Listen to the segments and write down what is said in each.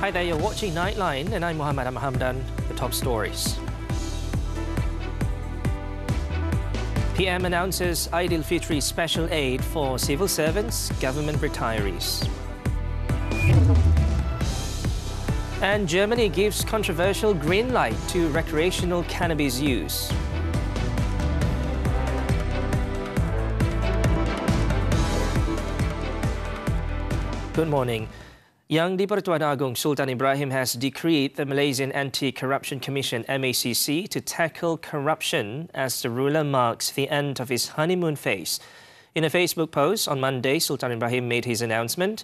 Hi there, you're watching Nightline and I'm Muhammad Hamdan. The top stories. PM announces Aidilfitri special aid for civil servants, government retirees. And Germany gives controversial green light to recreational cannabis use. Good morning. Yang di-Pertuan Agong Sultan Ibrahim has decreed the Malaysian Anti-Corruption Commission MACC to tackle corruption as the ruler marks the end of his honeymoon phase. In a Facebook post on Monday, Sultan Ibrahim made his announcement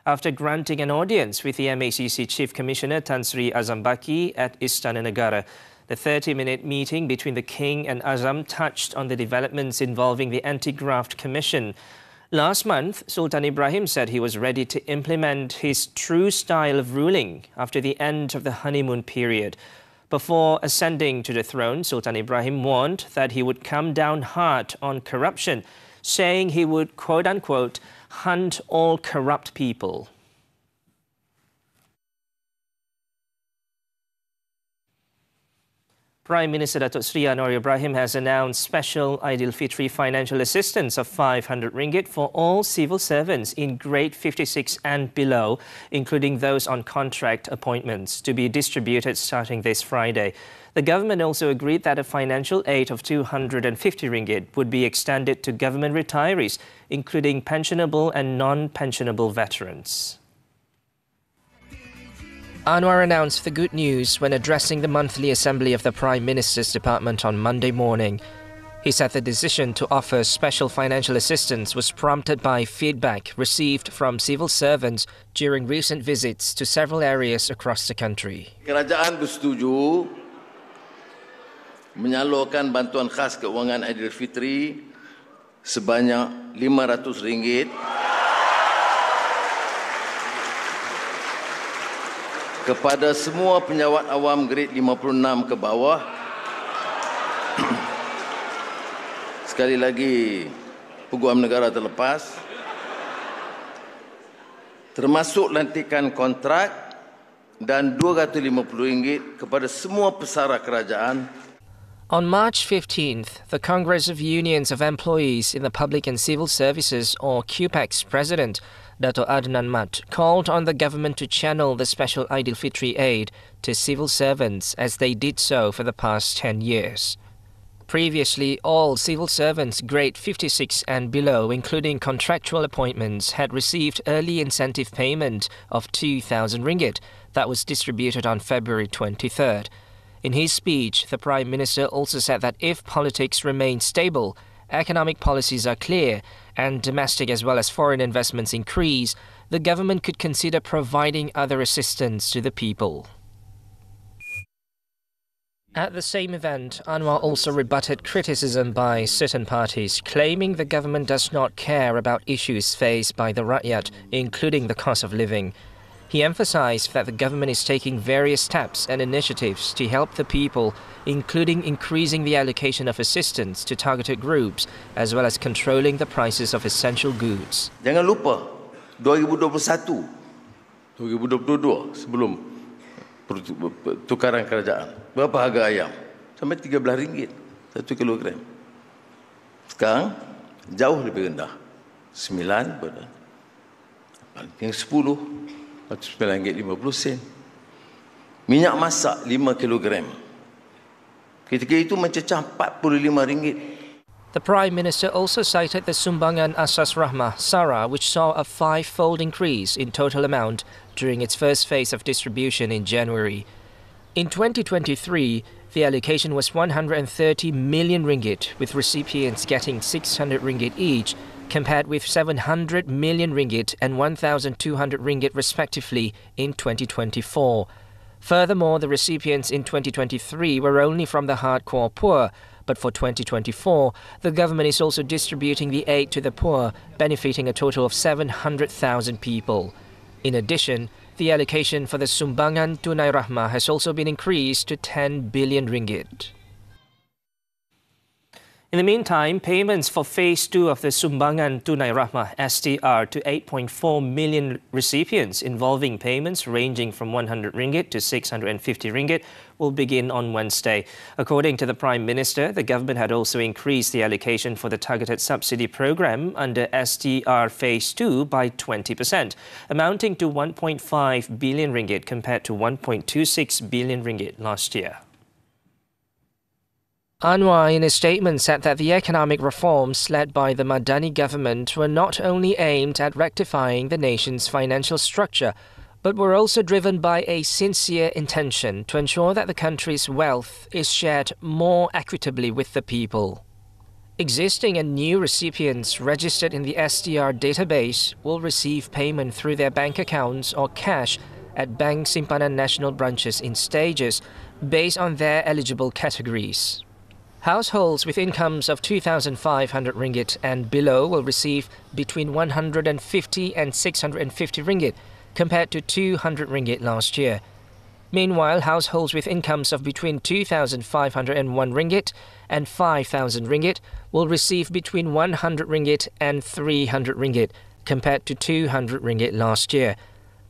after granting an audience with the MACC Chief Commissioner Tan Sri Azam Baki at Istana Negara. The 30-minute meeting between the King and Azam touched on the developments involving the Anti-Graft Commission. Last month, Sultan Ibrahim said he was ready to implement his true style of ruling after the end of the honeymoon period. Before ascending to the throne, Sultan Ibrahim warned that he would come down hard on corruption, saying he would, quote-unquote, hunt all corrupt people. Prime Minister Datuk Seri Anwar Ibrahim has announced special Aidilfitri financial assistance of 500 ringgit for all civil servants in grade 56 and below, including those on contract appointments, to be distributed starting this Friday. The government also agreed that a financial aid of 250 ringgit would be extended to government retirees, including pensionable and non-pensionable veterans. Anwar announced the good news when addressing the monthly assembly of the Prime Minister's Department on Monday morning. He said the decision to offer special financial assistance was prompted by feedback received from civil servants during recent visits to several areas across the country. Kerajaan bersetuju menyalurkan bantuan khas keuangan Aidilfitri sebanyak RM500 kepada semua penjawat awam grade 56 ke bawah. Sekali lagi, peguam negara terlepas, termasuk lantikan kontrak, dan RM250 kepada semua pesara kerajaan. On March 15th, the Congress of Unions of Employees in the Public and Civil Services, or QPEC's president, Dato' Adnan Mat, called on the government to channel the special Aidilfitri aid to civil servants as they did so for the past 10 years. Previously, all civil servants grade 56 and below, including contractual appointments, had received early incentive payment of 2,000 ringgit that was distributed on February 23rd. In his speech, the Prime Minister also said that if politics remain stable, economic policies are clear, and domestic as well as foreign investments increase, the government could consider providing other assistance to the people. At the same event, Anwar also rebutted criticism by certain parties, claiming the government does not care about issues faced by the Rakyat, including the cost of living. He emphasized that the government is taking various steps and initiatives to help the people, including increasing the allocation of assistance to targeted groups, as well as controlling the prices of essential goods. Jangan lupa, 2021, 2022 sebelum tukaran kerajaan, berapa harga ayam? Sampai RM13 1 kilogram. Sekarang jauh lebih rendah, 9 pada paling 10. RM9.50. Minyak masak 5 kilogram. Ketika itu mencecah RM45. The Prime Minister also cited the Sumbangan Asas Rahmah SARA, which saw a 5-fold increase in total amount during its first phase of distribution in January. In 2023, the allocation was 130 million ringgit, with recipients getting 600 ringgit each, compared with 700 million ringgit and 1,200 ringgit respectively in 2024. Furthermore, the recipients in 2023 were only from the hardcore poor, but for 2024, the government is also distributing the aid to the poor, benefiting a total of 700,000 people. In addition, the allocation for the Sumbangan Tunai Rahmah has also been increased to 10 billion ringgit. In the meantime, payments for Phase 2 of the Sumbangan Tunai Rahmah STR to 8.4 million recipients involving payments ranging from 100 ringgit to 650 ringgit will begin on Wednesday. According to the Prime Minister, the government had also increased the allocation for the targeted subsidy program under STR Phase 2 by 20%, amounting to 1.5 billion ringgit compared to 1.26 billion ringgit last year. Anwar, in a statement, said that the economic reforms led by the Madani government were not only aimed at rectifying the nation's financial structure, but were also driven by a sincere intention to ensure that the country's wealth is shared more equitably with the people. Existing and new recipients registered in the STR database will receive payment through their bank accounts or cash at Bank Simpanan National branches in stages based on their eligible categories. Households with incomes of 2,500 ringgit and below will receive between 150 and 650 ringgit, compared to 200 ringgit last year. Meanwhile, households with incomes of between 2,501 ringgit and 5,000 ringgit will receive between 100 ringgit and 300 ringgit, compared to 200 ringgit last year.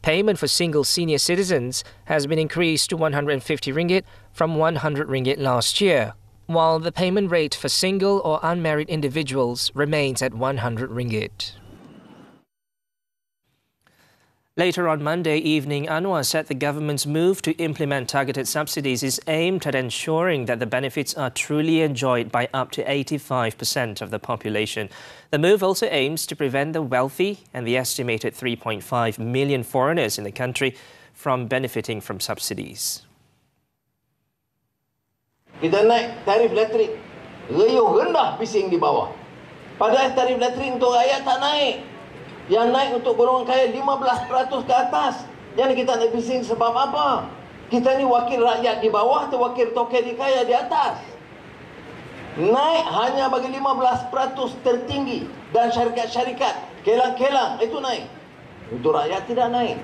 Payment for single senior citizens has been increased to 150 ringgit from 100 ringgit last year, while the payment rate for single or unmarried individuals remains at 100 ringgit. Later on Monday evening, Anwar said the government's move to implement targeted subsidies is aimed at ensuring that the benefits are truly enjoyed by up to 85% of the population. The move also aims to prevent the wealthy and the estimated 3.5 million foreigners in the country from benefiting from subsidies. Kita naik tarif elektrik, riuh rendah bising di bawah. Padahal tarif elektrik untuk rakyat tak naik. Yang naik untuk golongan kaya 15% ke atas. Yang kita nak bising sebab apa? Kita ni wakil rakyat di bawah atau wakil token di kaya di atas. Naik hanya bagi 15% tertinggi dan syarikat-syarikat kelang-kelang itu naik. Untuk rakyat tidak naik.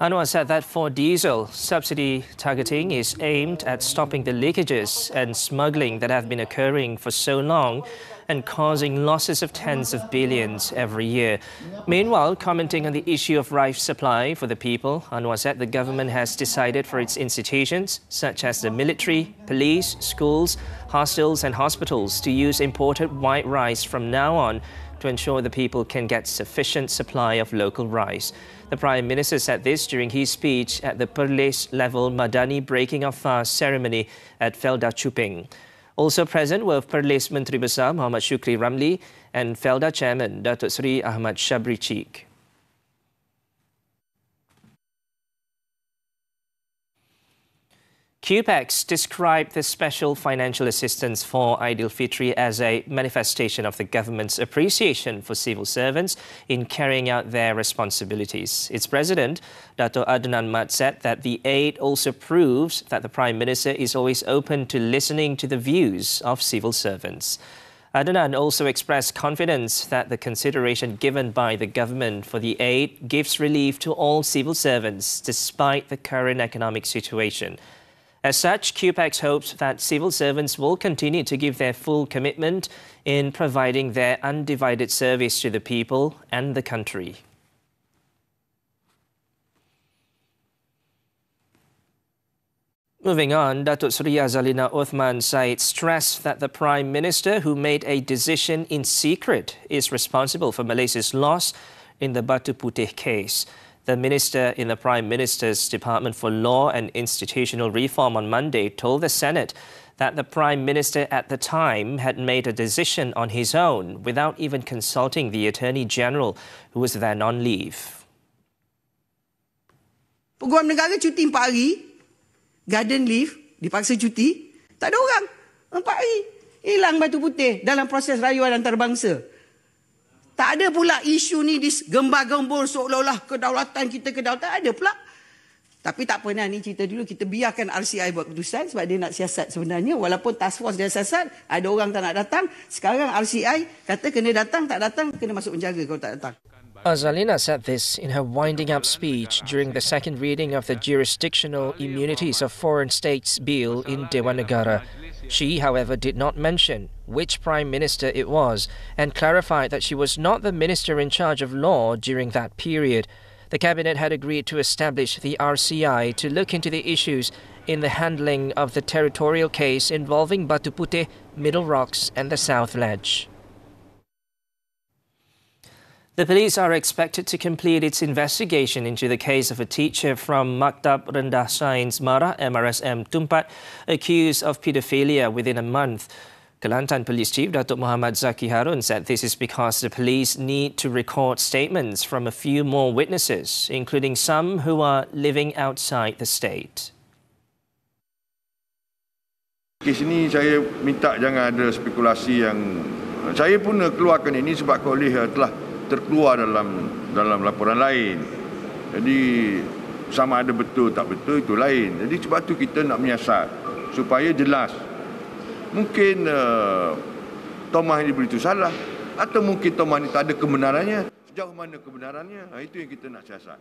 Anwar said that for diesel, subsidy targeting is aimed at stopping the leakages and smuggling that have been occurring for so long and causing losses of tens of billions every year. Meanwhile, commenting on the issue of rice supply for the people, Anwar said the government has decided for its institutions, such as the military, police, schools, hostels and hospitals, to use imported white rice from now on to ensure the people can get sufficient supply of local rice. The Prime Minister said this during his speech at the Perlis-level Madani Breaking of Fast ceremony at Felda Chuping. Also present were Perlis Menteri Besar Muhammad Shukri Ramli and Felda Chairman Datuk Seri Ahmad Shabri Cheek. QPAX described the special financial assistance for Aidilfitri as a manifestation of the government's appreciation for civil servants in carrying out their responsibilities. Its president, Dato' Adnan Mat, said that the aid also proves that the Prime Minister is always open to listening to the views of civil servants. Adnan also expressed confidence that the consideration given by the government for the aid gives relief to all civil servants despite the current economic situation. As such, QPAX hopes that civil servants will continue to give their full commitment in providing their undivided service to the people and the country. Moving on, Datuk Seri Zalina Uthman Said stressed that the Prime Minister, who made a decision in secret, is responsible for Malaysia's loss in the Batu Putih case. The minister in the Prime Minister's Department for Law and Institutional Reform on Monday told the Senate that the Prime Minister at the time had made a decision on his own without even consulting the Attorney General, who was then on leave. Peguam negara cuti 4 hari, garden leave, dipaksa cuti, tak ada orang. 4 hari, hilang Batu Putih dalam proses rayuan antarabangsa. Tak ada pula isu ni gembar-gembor seolah-olah kedaulatan kita kedaulatan. Tak ada pula. Tapi tak pernah ni cerita dulu. Kita biarkan RCI buat keputusan sebab dia nak siasat sebenarnya. Walaupun task force dia siasat, ada orang tak nak datang. Sekarang RCI kata kena datang, tak datang, kena masuk penjara kalau tak datang. Zalina said this in her winding-up speech during the second reading of the Jurisdictional Immunities of Foreign States Bill in Dewan Negara. She, however, did not mention which Prime Minister it was and clarified that she was not the minister in charge of law during that period. The Cabinet had agreed to establish the RCI to look into the issues in the handling of the territorial case involving Batu Puteh, Middle Rocks and the South Ledge. The police are expected to complete its investigation into the case of a teacher from Maktab Rendah Sains Mara MRSM Tumpat accused of paedophilia within a month. Kelantan Police Chief Datuk Muhammad Zaki Harun said this is because the police need to record statements from a few more witnesses, including some who are living outside the state. Kes ini saya minta jangan ada spekulasi yang saya pun keluarkan ini sebab oleh telah terkeluar dalam laporan lain. Jadi sama ada betul tak betul itu lain. Jadi sebab tu kita nak menyiasat supaya jelas. Mungkin Tomah ini beritahu salah atau mungkin Tomah ini tak ada kebenarannya. Sejauh mana kebenarannya? Itu yang kita nak siasat.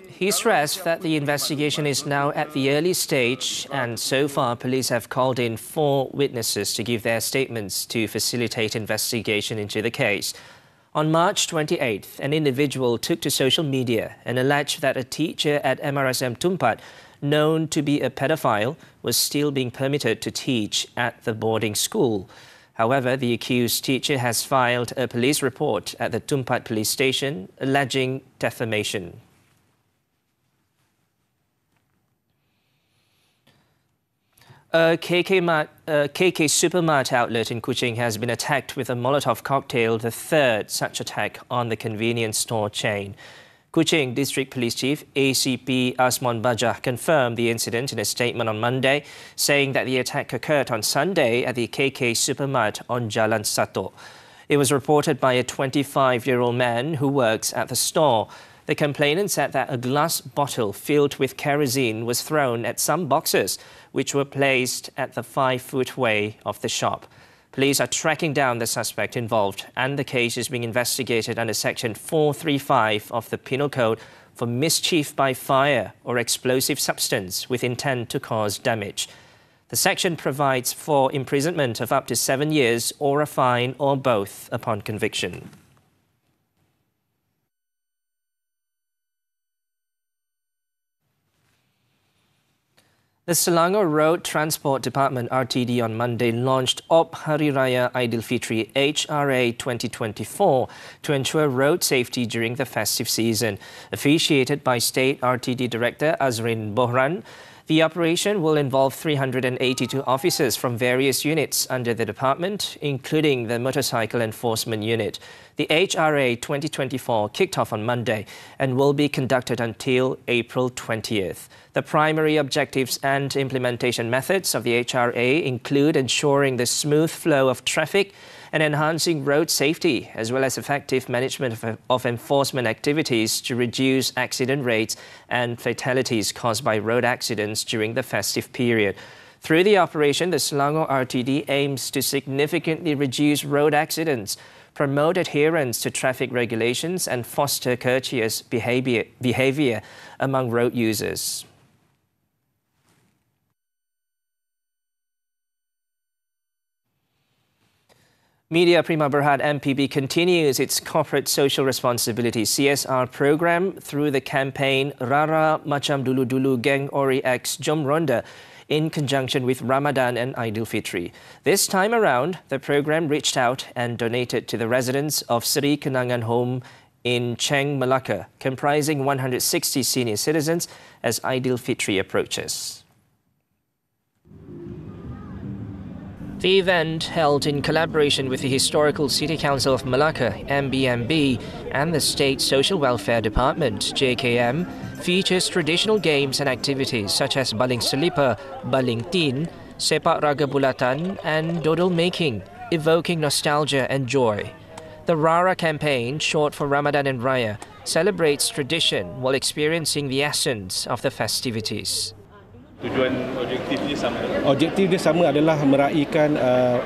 He stressed that the investigation is now at the early stage and so far police have called in 4 witnesses to give their statements to facilitate investigation into the case. On March 28th, an individual took to social media and alleged that a teacher at MRSM Tumpat, known to be a pedophile, was still being permitted to teach at the boarding school. However, the accused teacher has filed a police report at the Tumpat police station alleging defamation. A KK Supermart outlet in Kuching has been attacked with a Molotov cocktail, the third such attack on the convenience store chain. Kuching District Police Chief ACP Asmon Bajah confirmed the incident in a statement on Monday, saying that the attack occurred on Sunday at the KK Supermart on Jalan Sato. It was reported by a 25-year-old man who works at the store. The complainant said that a glass bottle filled with kerosene was thrown at some boxes, which were placed at the 5-foot way of the shop. Police are tracking down the suspect involved and the case is being investigated under Section 435 of the Penal Code for mischief by fire or explosive substance with intent to cause damage. The section provides for imprisonment of up to 7 years or a fine or both upon conviction. The Selangor Road Transport Department RTD on Monday launched Op Hari Raya Aidilfitri HRA 2024 to ensure road safety during the festive season. Officiated by State RTD Director Azrin Bohran, the operation will involve 382 officers from various units under the department, including the Motorcycle Enforcement Unit. The HRA 2024 kicked off on Monday and will be conducted until April 20th. The primary objectives and implementation methods of the HRA include ensuring the smooth flow of traffic and enhancing road safety, as well as effective management of enforcement activities to reduce accident rates and fatalities caused by road accidents during the festive period. Through the operation, the Selangor RTD aims to significantly reduce road accidents, promote adherence to traffic regulations and foster courteous behavior among road users. Media Prima Berhad MPB continues its corporate social responsibility CSR program through the campaign Rara Macam Dulu Dulu Geng Ori X Jom Ronda in conjunction with Ramadan and Aidilfitri. This time around, the program reached out and donated to the residents of Seri Kenangan Home in Cheng, Melaka, comprising 160 senior citizens as Aidilfitri approaches. The event, held in collaboration with the Historical City Council of Melaka, MBMB, and the State Social Welfare Department, JKM, features traditional games and activities such as baling selipar, baling tin, sepak raga bulatan, and dodol making, evoking nostalgia and joy. The Rara campaign, short for Ramadan and Raya, celebrates tradition while experiencing the essence of the festivities. Tujuan objektif dia sama? Objektif dia sama adalah meraihkan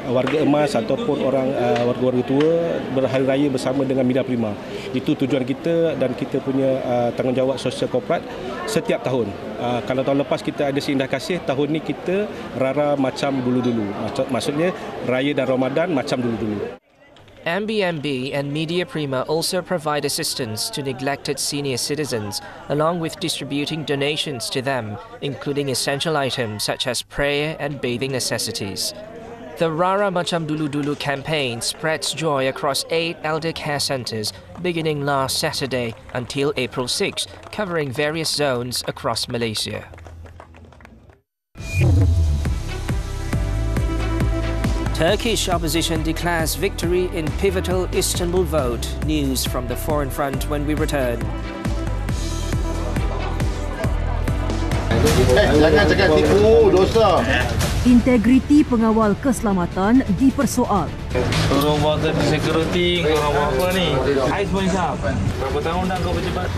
warga emas ataupun orang warga-warga tua berhari raya bersama dengan media prima. Itu tujuan kita dan kita punya tanggungjawab sosial korporat setiap tahun. Kalau tahun lepas kita ada Sindah Kasih, tahun ni kita rara macam dulu-dulu. Maksudnya raya dan Ramadan macam dulu-dulu. MBMB and Media Prima also provide assistance to neglected senior citizens, along with distributing donations to them, including essential items such as prayer and bathing necessities. The Rara Macam Dulu Dulu campaign spreads joy across 8 elder care centres, beginning last Saturday until April 6, covering various zones across Malaysia. Turkish opposition declares victory in pivotal Istanbul vote. News from the Foreign Front when we return. Jangan cakap tipu, dosa. Integriti pengawal keselamatan dipersoal. Orang buat security, orang buat apa ni? Ais pun hisap. Berapa tahun dah kau bercepat?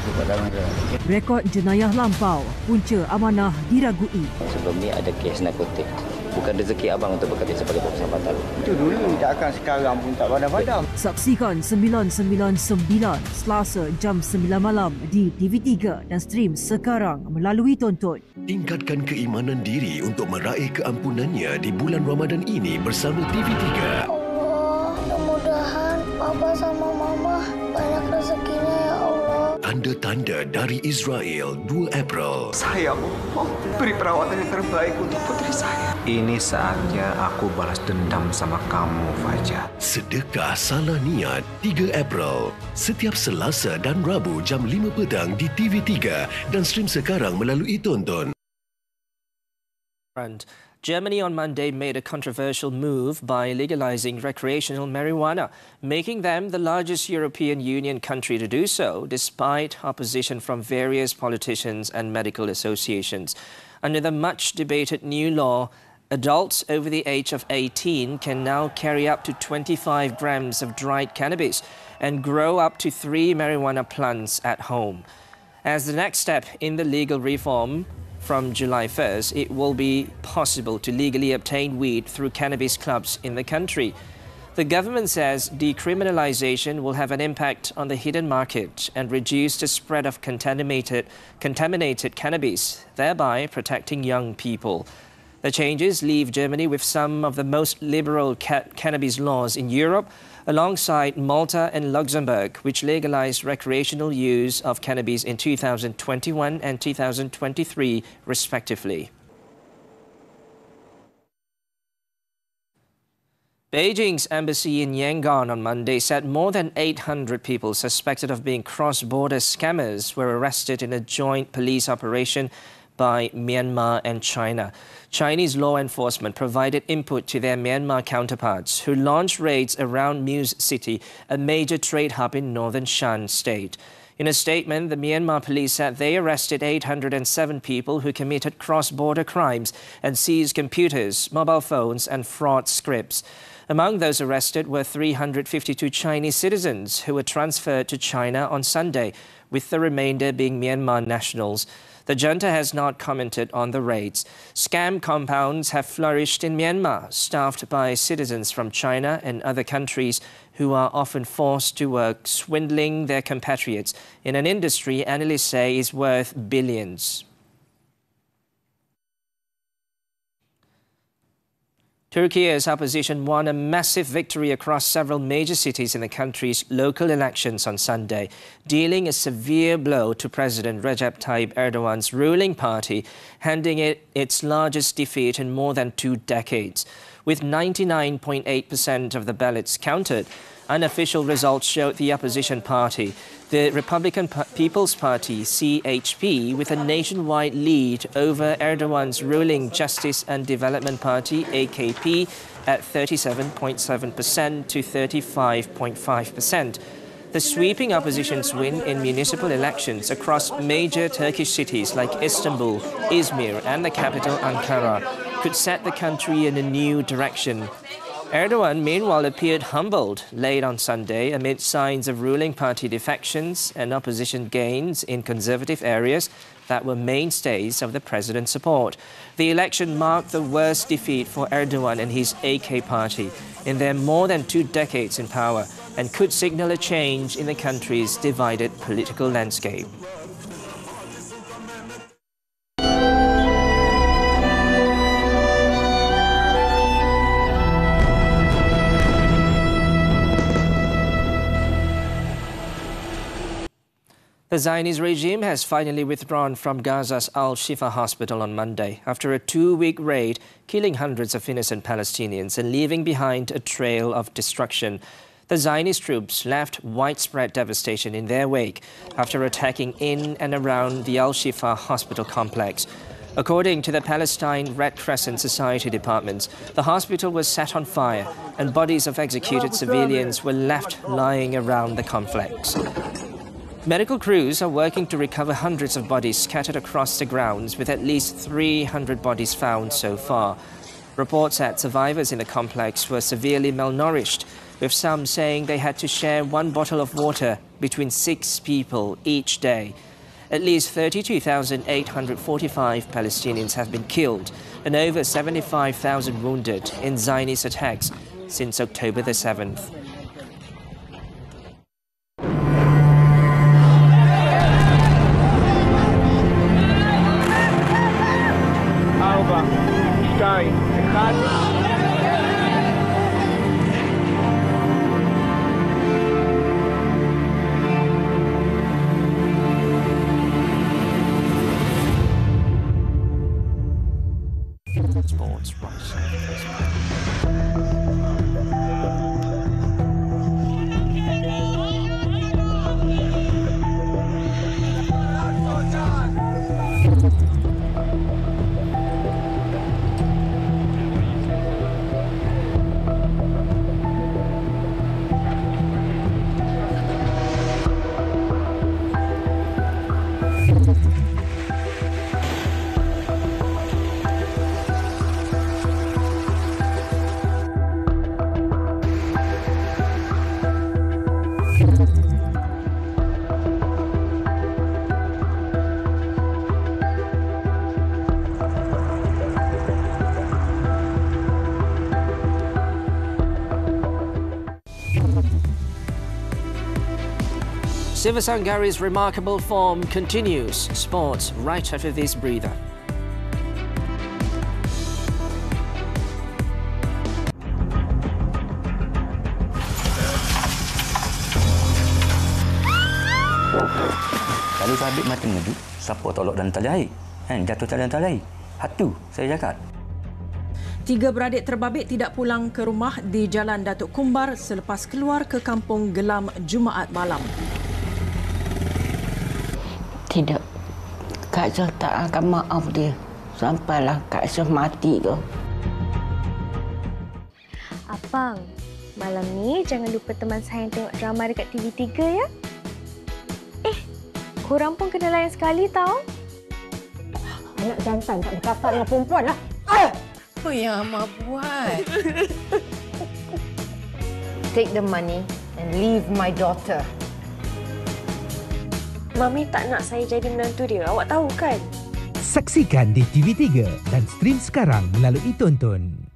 Rekod jenayah lampau, punca amanah diragui. Sebelum ni ada kes narkotik. Bukan rezeki abang untuk bekerja sebagai persahabatan. Itu dulu, takkan sekarang pun tak padam-padam. Saksikan 999 Selasa jam 9 malam di TV3 dan stream sekarang melalui Tonton. Tingkatkan keimanan diri untuk meraih keampunannya di bulan Ramadan ini bersama TV3. Allah, mudah-mudahan Papa sama Mama banyak rezekinya ya Allah. Tanda-tanda dari Israel 2 April. Saya Allah, beri perawatan yang terbaik untuk putri saya. Ini saatnya aku balas dendam sama kamu, Fajar. Sedekah salah niat 3 April. Setiap Selasa dan Rabu jam 5 petang di TV3 dan stream sekarang melalui Tonton. Germany on Monday made a controversial move by legalizing recreational marijuana, making them the largest European Union country to do so, despite opposition from various politicians and medical associations. Under the much-debated new law, adults over the age of 18 can now carry up to 25 grams of dried cannabis and grow up to 3 marijuana plants at home. As the next step in the legal reform, from July 1st, it will be possible to legally obtain weed through cannabis clubs in the country. The government says decriminalization will have an impact on the hidden market and reduce the spread of contaminated cannabis, thereby protecting young people. The changes leave Germany with some of the most liberal cannabis laws in Europe, alongside Malta and Luxembourg, which legalized recreational use of cannabis in 2021 and 2023, respectively. Beijing's embassy in Yangon on Monday said more than 800 people suspected of being cross-border scammers were arrested in a joint police operation by Myanmar and China. Chinese law enforcement provided input to their Myanmar counterparts, who launched raids around Muse City, a major trade hub in northern Shan state. In a statement, the Myanmar police said they arrested 807 people who committed cross-border crimes and seized computers, mobile phones and fraud scripts. Among those arrested were 352 Chinese citizens who were transferred to China on Sunday, with the remainder being Myanmar nationals. The junta has not commented on the raids. Scam compounds have flourished in Myanmar, staffed by citizens from China and other countries who are often forced to work, swindling their compatriots in an industry analysts say is worth billions. Turkey's opposition won a massive victory across several major cities in the country's local elections on Sunday, dealing a severe blow to President Recep Tayyip Erdogan's ruling party, handing it its largest defeat in more than 2 decades. With 99.8% of the ballots counted, unofficial results showed the opposition party, the Republican People's Party, CHP, with a nationwide lead over Erdogan's ruling Justice and Development Party, AKP, at 37.7% to 35.5%. The sweeping opposition's win in municipal elections across major Turkish cities like Istanbul, Izmir and the capital Ankara could set the country in a new direction. Erdogan, meanwhile, appeared humbled late on Sunday amid signs of ruling party defections and opposition gains in conservative areas that were mainstays of the president's support. The election marked the worst defeat for Erdogan and his AK party in their more than 2 decades in power and could signal a change in the country's divided political landscape. The Zionist regime has finally withdrawn from Gaza's Al-Shifa hospital on Monday after a 2-week raid, killing hundreds of innocent Palestinians and leaving behind a trail of destruction. The Zionist troops left widespread devastation in their wake after attacking in and around the Al-Shifa hospital complex. According to the Palestine Red Crescent Society departments, the hospital was set on fire and bodies of executed civilians were left lying around the complex. Medical crews are working to recover hundreds of bodies scattered across the grounds, with at least 300 bodies found so far. Reports said survivors in the complex were severely malnourished, with some saying they had to share 1 bottle of water between 6 people each day. At least 32,845 Palestinians have been killed and over 75,000 wounded in Zionist attacks since October the 7th. Sports Sivasangari's remarkable form continues. Sports right after this breather. Kalau sabit mata ngeduk, siapa tolak dalam tali air? Jatuh dalam tali air. Hatu, saya cakap. 3 beradik terbabit tidak pulang ke rumah di Jalan Datuk Kumbar selepas keluar ke kampung gelam Jumaat malam. Tidak. Kak Syah tak akan maaf dia. Sampailah Kak Syah mati ke. Abang, malam ni jangan lupa teman saya yang tengok drama dekat TV3 ya. Korang pun kena layan sekali tau. Anak jantan tak berkasar dengan perempuan lah. Apa yang Mak buat? Take the money and leave my daughter. Mami tak nak saya jadi menantu dia. Awak tahu kan? Saksikan di TV3 dan stream sekarang melalui Tonton.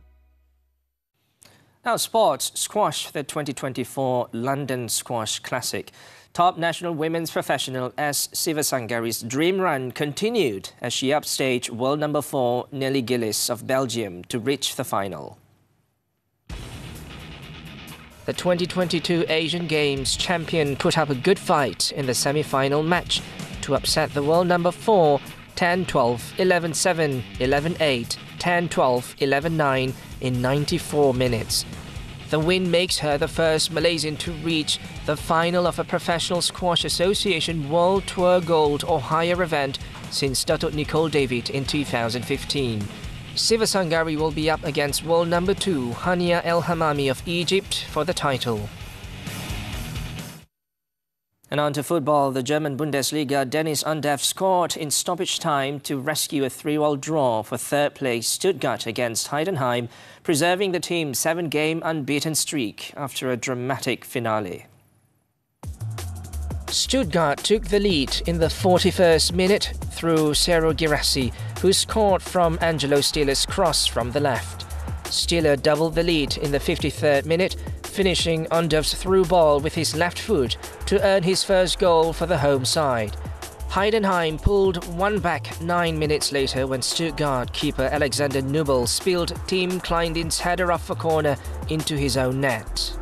Now, sports. Squash, the 2024 London Squash Classic. Top national women's professional S. Sivasangari's dream run continued as she upstaged world number 4 Nelly Gillis of Belgium to reach the final. The 2022 Asian Games champion put up a good fight in the semi-final match to upset the world number 4 10-12, 11-7, 11-8, 10-12, 11-9 in 94 minutes. The win makes her the first Malaysian to reach the final of a Professional Squash Association World Tour Gold or higher event since Datuk Nicole David in 2015. Sivasangari will be up against world number 2 Hania El Hamami of Egypt for the title. And on to football, the German Bundesliga, Dennis Undav scored in stoppage time to rescue a 3-3 draw for third place Stuttgart against Heidenheim, preserving the team's 7-game unbeaten streak after a dramatic finale. Stuttgart took the lead in the 41st minute through Sero Girassi, who scored from Angelo Stiller's cross from the left. Stiller doubled the lead in the 53rd minute, finishing Undav's through ball with his left foot to earn his first goal for the home side. Heidenheim pulled one back 9 minutes later when Stuttgart keeper Alexander Nubel spilled Team Kleindin's header off a corner into his own net.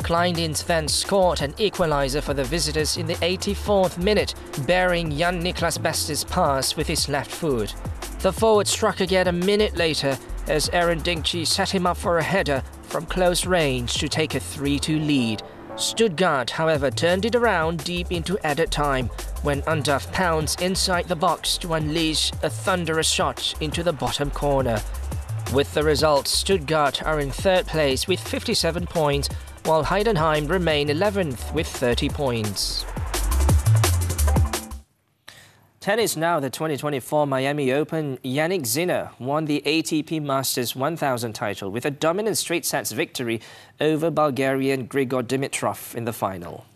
Kleindins then scored an equaliser for the visitors in the 84th minute, bearing Jan-Niklas Beste's pass with his left foot. The forward struck again a minute later as Aaron Dinkji set him up for a header from close range to take a 3-2 lead. Stuttgart, however, turned it around deep into added time when Undav pounced inside the box to unleash a thunderous shot into the bottom corner. With the result, Stuttgart are in third place with 57 points, while Heidenheim remain 11th with 30 points. Tennis now, the 2024 Miami Open. Yannick Sinner won the ATP Masters 1000 title with a dominant straight sets victory over Bulgarian Grigor Dimitrov in the final.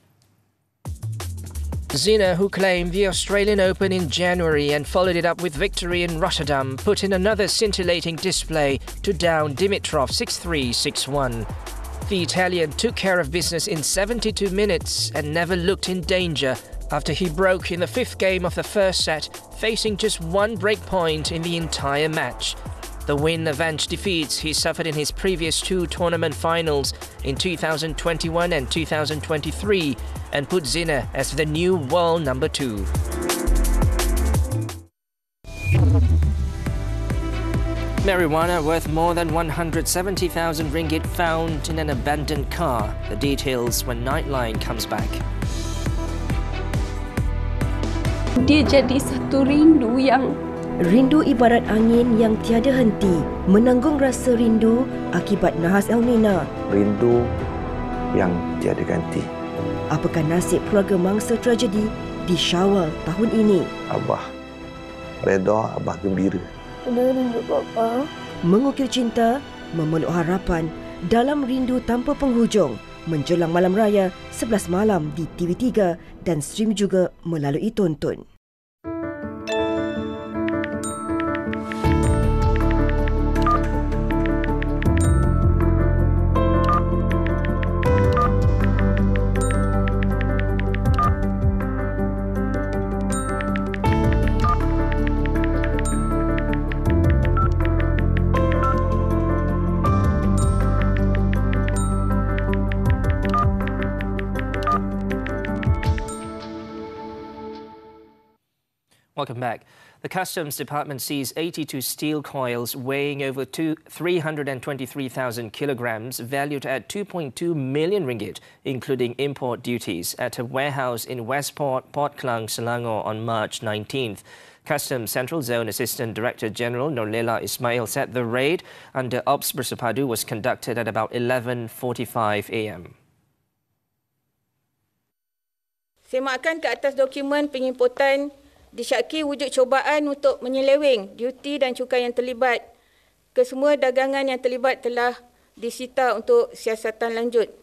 Sinner, who claimed the Australian Open in January and followed it up with victory in Rotterdam, put in another scintillating display to down Dimitrov 6-3, 6-1. The Italian took care of business in 72 minutes and never looked in danger after he broke in the fifth game of the first set, facing just one break point in the entire match. The win avenged defeats he suffered in his previous two tournament finals in 2021 and 2023 and put Sinner as the new world number 2. Marijuana worth more than 170,000 ringgit found in an abandoned car. The details when Nightline comes back. Dia jadi satu rindu yang... Rindu ibarat angin yang tiada henti, menanggung rasa rindu akibat nahas El Nino. Rindu yang tiada ganti. Apakah nasib keluarga mangsa tragedi di Syawal tahun ini? Abah reda, Abah gembira. Sudah rindu Papa. Mengukir cinta, memeluk harapan dalam rindu tanpa penghujung. Menjelang malam raya 11 malam di TV3 dan stream juga melalui Tonton. Welcome back. The Customs Department seized 82 steel coils weighing over 323,000 kilograms, valued at 2.2 million ringgit, including import duties, at a warehouse in Westport, Port Klang, Selangor on March 19th. Customs Central Zone Assistant Director General Norlela Ismail said the raid under Ops Bersepadu was conducted at about 11:45 a.m. Semakan ke atas dokumen penjimputan disyaki wujud cubaan untuk menyeleweng duti dan cukai yang terlibat. Kesemua dagangan yang terlibat telah disita untuk siasatan lanjut.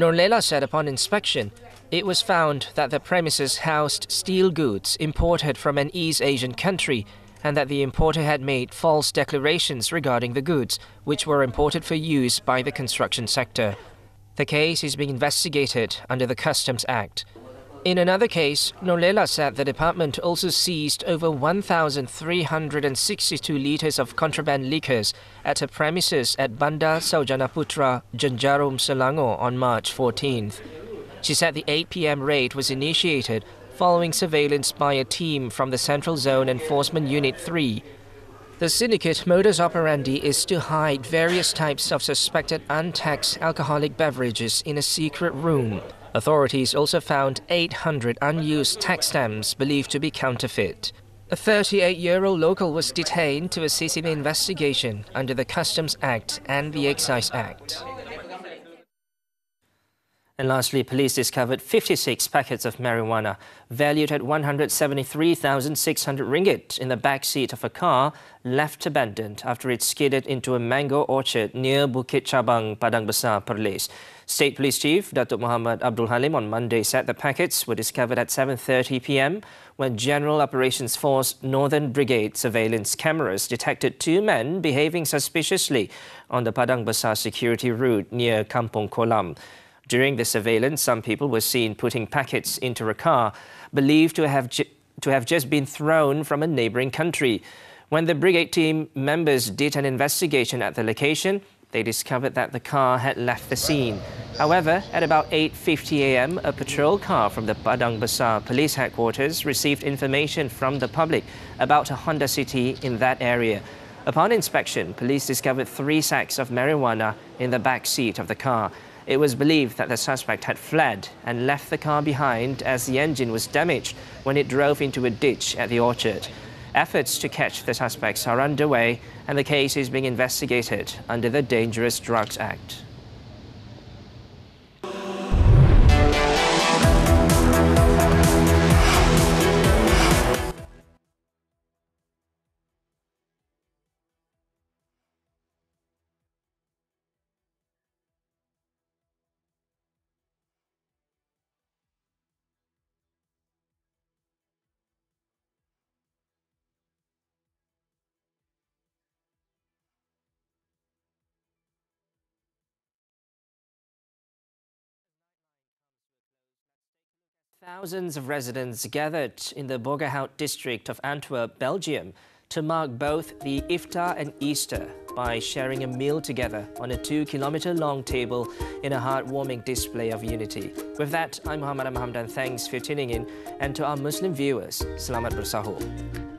Norlela said upon inspection, it was found that the premises housed steel goods imported from an East Asian country and that the importer had made false declarations regarding the goods, which were imported for use by the construction sector. The case is being investigated under the Customs Act. In another case, Norlela said the department also seized over 1,362 litres of contraband liquors at a premises at Bandar Saujana Putra, Jenjarum, Selangor on March 14th. She said the 8 p.m. raid was initiated following surveillance by a team from the Central Zone Enforcement Unit 3. The syndicate modus operandi is to hide various types of suspected untaxed alcoholic beverages in a secret room. Authorities also found 800 unused tax stamps believed to be counterfeit. A 38-year-old local was detained to assist in the investigation under the Customs Act and the Excise Act. And lastly, police discovered 56 packets of marijuana valued at 173,600 ringgit in the back seat of a car left abandoned after it skidded into a mango orchard near Bukit Cabang, Padang Besar, Perlis. State Police Chief Datuk Muhammad Abdul Halim on Monday said the packets were discovered at 7:30 p.m. when General Operations Force Northern Brigade surveillance cameras detected two men behaving suspiciously on the Padang Besar security route near Kampung Kolam. During the surveillance, some people were seen putting packets into a car believed to have just been thrown from a neighbouring country. When the brigade team members did an investigation at the location, they discovered that the car had left the scene. However, at about 8:50 a.m, a patrol car from the Padang Besar Police Headquarters received information from the public about a Honda City in that area. Upon inspection, police discovered 3 sacks of marijuana in the back seat of the car. It was believed that the suspect had fled and left the car behind as the engine was damaged when it drove into a ditch at the orchard. Efforts to catch the suspects are underway and the case is being investigated under the Dangerous Drugs Act. Thousands of residents gathered in the Bogerhout district of Antwerp, Belgium, to mark both the Iftar and Easter by sharing a meal together on a 2-kilometre-long table in a heartwarming display of unity. With that, I'm Muhammad Hamdan. Thanks for tuning in, and to our Muslim viewers, Selamat Bersahur.